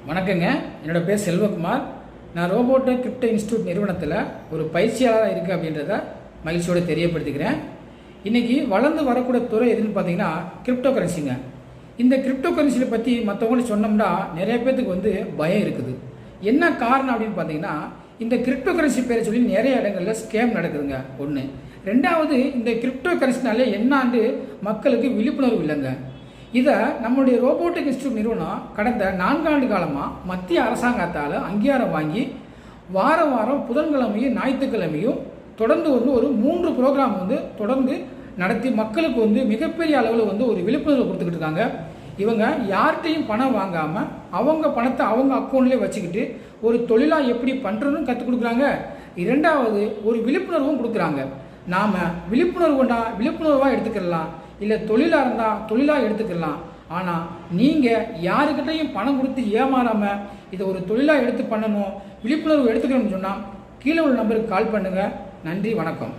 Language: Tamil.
வணக்கங்க. என்னோட பேர் செல்வகுமார். நான் ரோபோட்டிக் கிரிப்டோ இன்ஸ்டியூட் நிறுவனத்தில் ஒரு பயிற்சியாளராக இருக்குது அப்படின்றத மகிழ்ச்சியோடு தெரியப்படுத்திக்கிறேன். இன்றைக்கி வளர்ந்து வரக்கூடிய துறை எதுன்னு பார்த்தீங்கன்னா கிரிப்டோ கரன்சிங்க. இந்த கிரிப்டோ கரன்சியை பற்றி மற்றவங்களுக்கு சொன்னோம்னா நிறைய பேர்த்துக்கு பயம் இருக்குது. என்ன காரணம் அப்படின்னு பார்த்தீங்கன்னா, இந்த கிரிப்டோ கரன்சி பேரை சொல்லி நிறைய இடங்களில் ஸ்கேம் நடக்குதுங்க. ஒன்று. ரெண்டாவது, இந்த கிரிப்டோ கரன்சினாலே என்னாண்டு மக்களுக்கு விழிப்புணர்வு இல்லைங்க. இதை நம்மளுடைய ரோபோட்டிக் இன்ஸ்டியூட் நிறுவனம் கடந்த 4 ஆண்டு காலமாக மத்திய அரசாங்கத்தால் அங்கீகாரம் வாங்கி வாரம் புதன்கிழமையும் ஞாயிற்றுக்கிழமையும் தொடர்ந்து ஒரு 3 ப்ரோக்ராம் தொடர்ந்து நடத்தி மக்களுக்கு மிகப்பெரிய அளவில் ஒரு விழிப்புணர்வு கொடுத்துக்கிட்டு இருக்காங்க. இவங்க யார்கிட்டையும் பணம் வாங்காமல் அவங்க பணத்தை அவங்க அக்கௌண்ட்லேயே வச்சுக்கிட்டு ஒரு தொழிலாக எப்படி பண்ணுறதுன்னு கற்றுக் கொடுக்குறாங்க. இரண்டாவது, ஒரு விழிப்புணர்வும் கொடுக்குறாங்க. நாம் விழிப்புணர்வாக எடுத்துக்கலாம், இல்லை தொழிலாக இருந்தால் தொழிலாக எடுத்துக்கலாம். ஆனால் நீங்கள் யாருக்கிட்டையும் பணம் கொடுத்து ஏமாறாமல் இதை ஒரு தொழிலாக எடுத்து பண்ணணும், விழிப்புணர்வு எடுத்துக்கணும்னு சொன்னால் கீழே உள்ள நம்பருக்கு கால் பண்ணுங்கள். நன்றி, வணக்கம்.